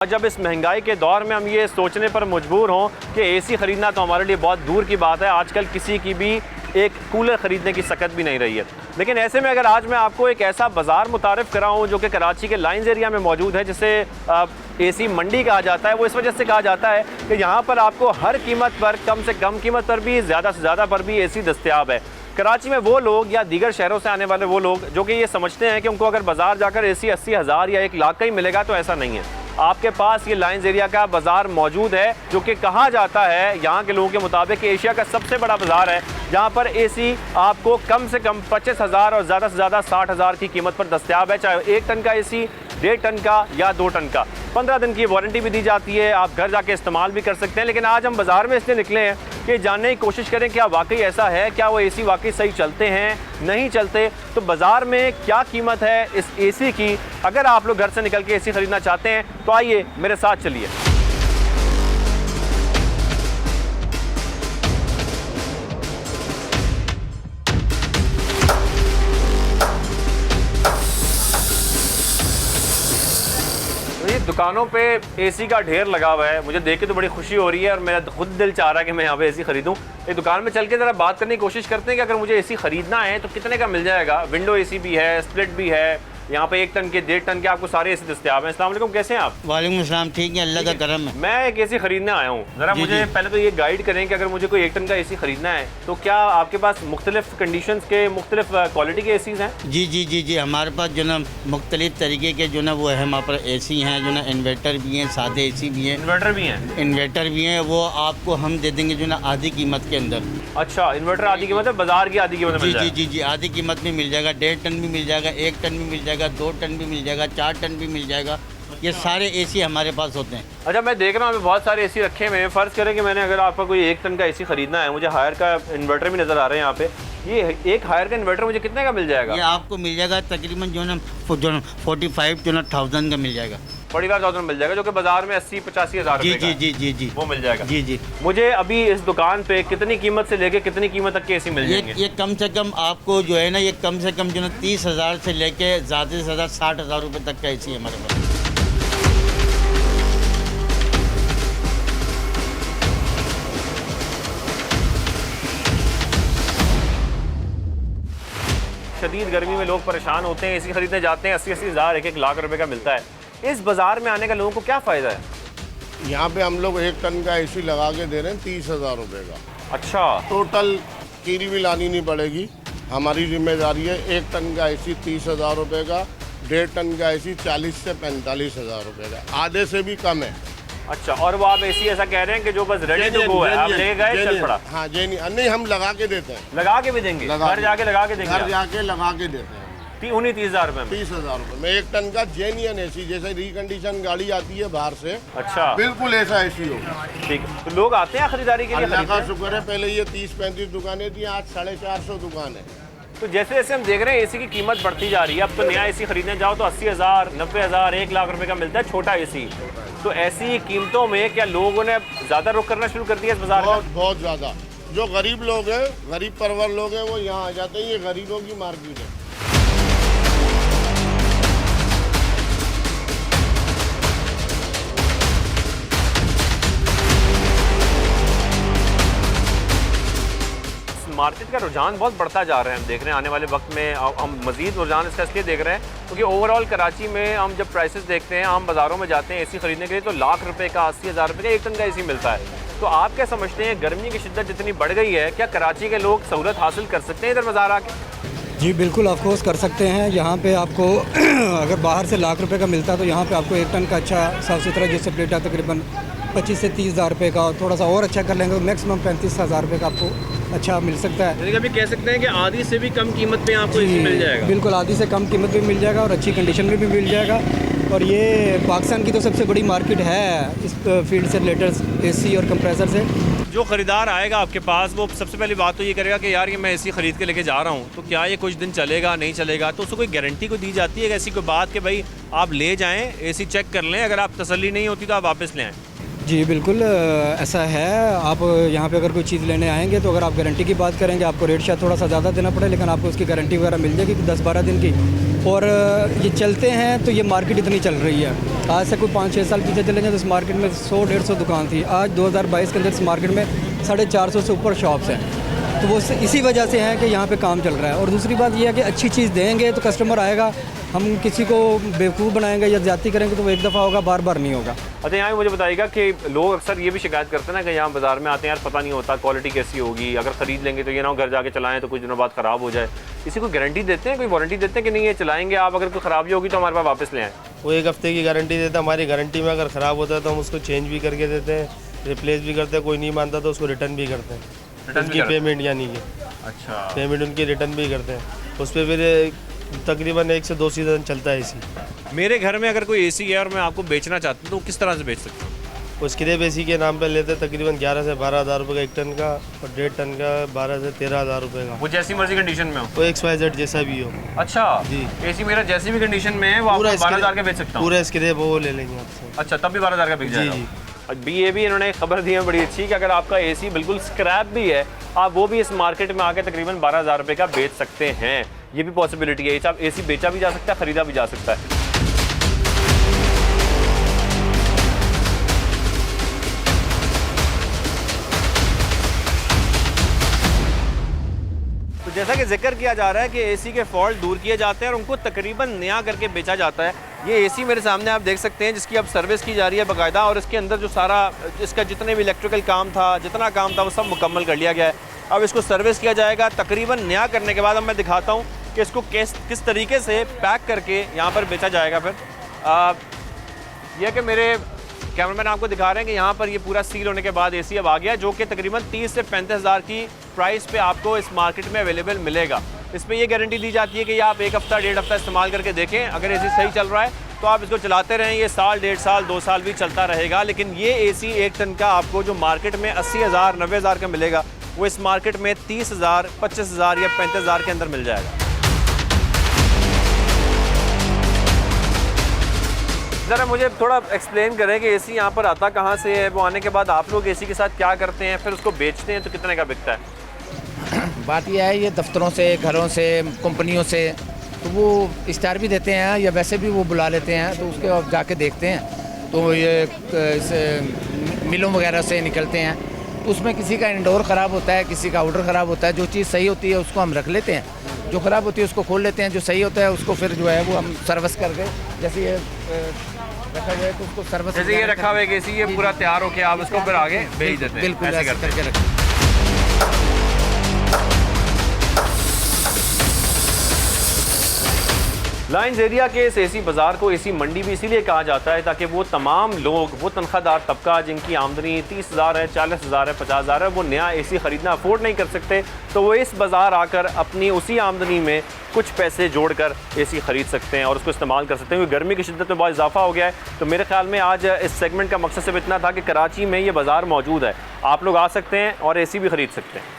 जब इस महंगाई के दौर में हम ये सोचने पर मजबूर हों कि एसी ख़रीदना तो हमारे लिए बहुत दूर की बात है। आजकल किसी की भी एक कूलर ख़रीदने की सकत भी नहीं रही है। लेकिन ऐसे में अगर आज मैं आपको एक ऐसा बाज़ार मुतारिफ़ कराऊँ जो कि कराची के लाइंस एरिया में मौजूद है, जिसे एसी मंडी कहा जाता है, वो इस वजह से कहा जाता है कि यहाँ पर आपको हर कीमत पर, कम से कम कीमत पर भी, ज़्यादा से ज़्यादा पर भी एसी दस्तयाब है। कराची में वो लोग या दीगर शहरों से आने वाले वो लोग जो कि ये समझते हैं कि उनको अगर बाज़ार जाकर एसी 80,000 या 1 लाख का ही मिलेगा, तो ऐसा नहीं है। आपके पास ये लाइंस एरिया का बाज़ार मौजूद है जो कि कहा जाता है यहाँ के लोगों के मुताबिक एशिया का सबसे बड़ा बाज़ार है, जहाँ पर एसी आपको कम से कम 25,000 और ज़्यादा से ज़्यादा 60,000 की कीमत पर दस्तयाब है। चाहे 1 टन का एसी, 1.5 टन का या 2 टन का। 15 दिन की वारंटी भी दी जाती है, आप घर जाके इस्तेमाल भी कर सकते हैं। लेकिन आज हम बाज़ार में इसलिए निकले हैं कि जानने की कोशिश करें क्या वाकई ऐसा है, क्या वो एसी वाकई सही चलते हैं, नहीं चलते, तो बाज़ार में क्या कीमत है इस एसी की। अगर आप लोग घर से निकल के एसी ख़रीदना चाहते हैं तो आइए मेरे साथ चलिए। दुकानों पे एसी का ढेर लगा हुआ है, मुझे देख के तो बड़ी खुशी हो रही है और मेरा खुद दिल चाह रहा है कि मैं यहाँ पे एसी खरीदूं। एक दुकान में चल के ज़रा बात करने की कोशिश करते हैं कि अगर मुझे एसी खरीदना है तो कितने का मिल जाएगा। विंडो एसी भी है, स्प्लिट भी है, यहाँ पे 1 टन के, 1.5 टन के आपको सारे एसी दस्तयाब हैं। अस्सलाम वालेकुम, कैसे हैं आप? वालेकुम अस्सलाम, ठीक है, अल्लाह का करम है। मैं एक एसी खरीदने आया हूँ, ज़रा मुझे पहले तो ये गाइड करें कि अगर मुझे कोई 1 टन का एसी खरीदना है तो क्या आपके पास मुख्तलिफ कंडीशंस के, मुख्तलिफ क्वालिटी के एसीज़ हैं? जी जी जी जी, हमारे पास जो ना मुख्तलिफ तरीके के जो ना वो है, हमारे पास एसी हैं, जो ना इन्वर्टर भी हैं, सादे एसी भी हैं, इन्वर्टर भी हैं। इन्वर्टर भी हैं, वो आपको हम दे देंगे जो ना आधी कीमत के अंदर। अच्छा, इन्वर्टर आधी कीमत है, बाजार की आधी कीमत में मिल जाएगा? जी जी जी, आधी कीमत में मिल जाएगा। 1.5 टन भी मिल जाएगा, 1 टन भी मिल जाएगा, 2 टन भी मिल जाएगा, 4 टन भी मिल जाएगा। ये सारे एसी हमारे पास होते हैं। अच्छा, मैं देख रहा हूँ बहुत सारे एसी रखे हुए हैं। फ़र्ज़ करें कि मैंने अगर आपका कोई 1 टन का एसी ख़रीदना है, मुझे हायर का इन्वर्टर भी नज़र आ रहे हैं यहाँ पे, ये एक हायर का इन्वर्टर मुझे कितने का मिल जाएगा? ये आपको मिल जाएगा तकरीबन जो ना 45,000 का मिल जाएगा। 45,000 मिल जाएगा, जो कि बाजार में 80-85 हज़ार जी जी जी जी जी वो मिल जाएगा। जी जी। मुझे अभी इस दुकान पे कितनी कीमत से लेके कितनी कीमत तक के एसी मिल जाएंगे? ये कम से कम आपको जो है ना, ये कम से कम जो ना 30,000 से लेके ज़्यादा से ज़्यादा 60,000 रुपये तक का एसी है हमारे पास। शदीद गर्मी में लोग परेशान होते हैं, एसी खरीदने जाते हैं, 80-80 हज़ार, 1-1 लाख रुपए का मिलता है। इस बाजार में आने का लोगों को क्या फ़ायदा है? यहाँ पे हम लोग 1 टन का एसी लगा के दे रहे हैं 30,000 रुपये का। अच्छा, टोटल कीरी भी लानी नहीं पड़ेगी, हमारी जिम्मेदारी है। 1 टन का एसी 30,000 रुपये का, 1.5 टन का एसी 40 से 45,000 रुपये का, आधे से भी कम है। अच्छा, और वो आप एसी ऐसा कह रहे हैं कि जो बस रेडी टू गो है, आप ले गए चल पड़ा? हाँ, नहीं, हम लगा के देते हैं। लगा के भी देंगे? घर जाके लगा के देंगे? घर जाके लगा के देते हैं। 30,000 रुपये में? 30,000 रुपये में 1 टन का जेन्युइन एसी, जैसे रिकंडीशन गाड़ी आती है बाहर से, अच्छा, बिल्कुल ऐसा एसी होगा। ठीक है। तो लोग आते हैं खरीदारी के लिए? अल्लाह का शुक्र है, पहले ये 30-35 दुकानें थी, आज 450 दुकान है। तो जैसे जैसे हम देख रहे हैं एसी की कीमत बढ़ती जा रही है, अब तो नया एसी खरीदने जाओ तो 80,000, 90,000, 1 लाख रुपए का मिलता है छोटा एसी। तो ऐसी कीमतों में क्या लोगों ने ज़्यादा रुख करना शुरू कर दिया इस बाजार में? बहुत ज़्यादा। जो गरीब लोग हैं, गरीब परवर लोग हैं, वो यहाँ आ जाते हैं। ये गरीबों की मार्केट है। मार्केट का रुझान बहुत बढ़ता जा रहा है, हम देख रहे हैं। आने वाले वक्त में हम मज़ीद रुझान इसका इसलिए देख रहे हैं क्योंकि ओवरऑल कराची में हम जब प्राइसेस देखते हैं, हम बाज़ारों में जाते हैं एसी खरीदने के लिए, तो लाख रुपए का, 80,000 रुपये का 1 टन का एसी मिलता है। तो आप क्या समझते हैं, गर्मी की शिद्दत जितनी बढ़ गई है, क्या कराची के लोग सहूलत हासिल कर सकते हैं इधर बाज़ार आके? जी बिल्कुल, ऑफकोर्स कर सकते हैं। यहाँ पे आपको अगर बाहर से लाख रुपए का मिलता है तो यहाँ पे आपको 1 टन का अच्छा साफ़ सुथरा जैसे प्लेट है तकरीबन 25 से 30,000 रुपये का, और थोड़ा सा और अच्छा कर लेंगे तो मैक्सिमम 35,000 रुपये का आपको अच्छा मिल सकता है। यानी कि अभी कह सकते हैं कि आधी से भी कम कीमत में आपको एसी मिल जाएगा? बिल्कुल, आधी से कम कीमत में मिल जाएगा और अच्छी कंडीशन में भी मिल जाएगा। और ये पाकिस्तान की तो सबसे बड़ी मार्केट है इस फील्ड से रिलेटेड, एसी और कंप्रेसर से। जो ख़रीदार आएगा आपके पास, वो सबसे पहली बात तो ये करेगा कि यार ये मैं एसी ख़रीद के लेके जा रहा हूँ, तो क्या ये कुछ दिन चलेगा, नहीं चलेगा? तो उसको कोई गारंटी को दी जाती है ऐसी कोई बात कि भाई आप ले जाएँ, एसी चेक कर लें, अगर आप तसल्ली नहीं होती तो आप वापस ले आएँ? जी बिल्कुल, ऐसा है। आप यहाँ पे अगर कोई चीज़ लेने आएंगे तो अगर आप गारंटी की बात करेंगे, आपको रेट शायद थोड़ा सा ज़्यादा देना पड़े, लेकिन आपको उसकी गारंटी वगैरह मिल जाएगी 10-12 दिन की। और ये चलते हैं तो ये मार्केट इतनी चल रही है। आज से कोई 5-6 साल पीछे चले जाए तो इस मार्केट में 100-150 दुकान थी। आज 2022 के अंदर इस मार्केट में 450 से ऊपर शॉप्स हैं। तो वो इसी वजह से है कि यहाँ पे काम चल रहा है। और दूसरी बात ये है कि अच्छी चीज़ देंगे तो कस्टमर आएगा। हम किसी को बेवकूफ़ बनाएंगे या ज़्यादती करेंगे तो वो एक दफ़ा होगा, बार बार नहीं होगा। अच्छा, यहाँ मुझे बताइएगा कि लोग अक्सर ये भी शिकायत करते हैं ना कि यहाँ बाज़ार में आते हैं, यार पता नहीं होता क्वालिटी कैसी होगी, अगर ख़रीद लेंगे तो ये ना घर जाके चलाएं तो कुछ दिनों बाद ख़राब हो जाए। इसी कोई गारंटी देते हैं, कोई वारंटी देते हैं कि नहीं ये चलाएंगे आप, अगर कोई ख़राबी होगी तो हमारे पास वापस ले आएँ? वो 1 हफ्ते की गारंटी देता है। हमारी गारंटी में अगर ख़राब होता है तो हम उसको चेंज भी करके देते हैं, रिप्लेस भी करते हैं। कोई नहीं मानता तो उसको रिटर्न भी करते हैं। उनकी पेमेंट यानी कि अच्छा, पेमेंट उनकी रिटर्न भी करते हैं। उस पर फिर तकरीबन 1 से 2 सीज़न चलता है एसी। मेरे घर में अगर कोई एसी है और मैं आपको बेचना चाहता हूँ तो किस तरह से बेच सकता हूँ? वो स्क्रैप एसी के नाम पे लेते हैं तकरीबन 11 से 12 हज़ार रुपये का 1 टन का, और 1.5 टन का 12 से 13 हज़ार रुपये का। वो जैसी मर्जी कंडीशन में हो? वो XYZ जैसा भी हो। अच्छा जी। एसी मेरा जैसी भी कंडीशन में है वो आपको 12,000 का बेच सकता हूँ? पूरा स्क्रैप वो ले लेंगे आपसे। अच्छा, तब भी 12,000 का बिक जाएगा? जी। अभी ये भी इन्होंने खबर दी है बड़ी अच्छी कि अगर आपका एसी बिल्कुल स्क्रैप भी है, आप वो भी इस मार्केट में आके तकरीबन 12,000 रुपये का बेच सकते हैं। ये भी पॉसिबिलिटी है। एसी बेचा भी जा सकता है, ख़रीदा भी जा सकता है। तो जैसा कि जिक्र किया जा रहा है कि एसी के फॉल्ट दूर किए जाते हैं और उनको तकरीबन नया करके बेचा जाता है। ये एसी मेरे सामने आप देख सकते हैं जिसकी अब सर्विस की जा रही है बाकायदा, और इसके अंदर जो सारा इसका जितने भी इलेक्ट्रिकल काम था, जितना काम था वो सब मुकम्मल कर लिया गया है। अब इसको सर्विस किया जाएगा। तकरीबन नया करने के बाद अब मैं दिखाता हूँ कि इसको किस तरीके से पैक करके यहाँ पर बेचा जाएगा। फिर यह कि मेरे कैमरामैन आपको दिखा रहे हैं कि यहाँ पर ये पूरा सील होने के बाद एसी अब आ गया, जो कि तकरीबन 30 से 35 हज़ार की प्राइस पे आपको इस मार्केट में अवेलेबल मिलेगा। इस पर यह गारंटी दी जाती है कि ये आप 1 हफ्ता 1.5 हफ्ता इस्तेमाल करके देखें। अगर एसी सही चल रहा है तो आप इसको चलाते रहें, ये साल 1.5 साल 2 साल भी चलता रहेगा। लेकिन ये एसी 1 टन का आपको जो मार्केट में 80,000 90,000 का मिलेगा, वो इस मार्केट में 30,000 25,000 या 35,000 के अंदर मिल जाएगा। ज़रा मुझे थोड़ा एक्सप्लेन करें कि एसी यहाँ पर आता कहाँ से है, वो आने के बाद आप लोग एसी के साथ क्या करते हैं, फिर उसको बेचते हैं तो कितने का बिकता है? बात यह है, ये दफ्तरों से, घरों से, कंपनियों से तो वो स्टार भी देते हैं या वैसे भी वो बुला लेते हैं, तो उसके अब जाके देखते हैं तो ये मिलों वगैरह से निकलते हैं। तो उसमें किसी का इंडोर ख़राब होता है, किसी का आउटर ख़राब होता है। जो चीज़ सही होती है उसको हम रख लेते हैं, जो ख़राब होती है उसको खोल लेते हैं, जो सही होता है उसको फिर जो है वो हम सर्विस करके, जैसे ये रखा हुआ है तो उसको सर्विस, जैसे ये रखा हुआ है एसी, ये पूरा तैयार होके आप उसको फिर आगे भेज देते हैं। बिल्कुल ऐसे ऐसे करते हैं। करके रखें। लाइन्स एरिया के इस एसी बाज़ार को एसी मंडी भी इसीलिए कहा जाता है ताकि वो तमाम लोग, वो तनख्वाहदार तबका जिनकी आमदनी 30,000 है, 40,000 है, 50,000 है, वो नया एसी ख़रीदना अफोर्ड नहीं कर सकते, तो वो इस बाज़ार आकर अपनी उसी आमदनी में कुछ पैसे जोड़कर एसी ख़रीद सकते हैं और उसको इस्तेमाल कर सकते हैं। क्योंकि गर्मी की शिद्दत में बहुत इजाफा हो गया है। तो मेरे ख्याल में आज इस सेगमेंट का मकसद सिर्फ इतना था कि कराची में ये बाज़ार मौजूद है, आप लोग आ सकते हैं और एसी भी ख़रीद सकते हैं।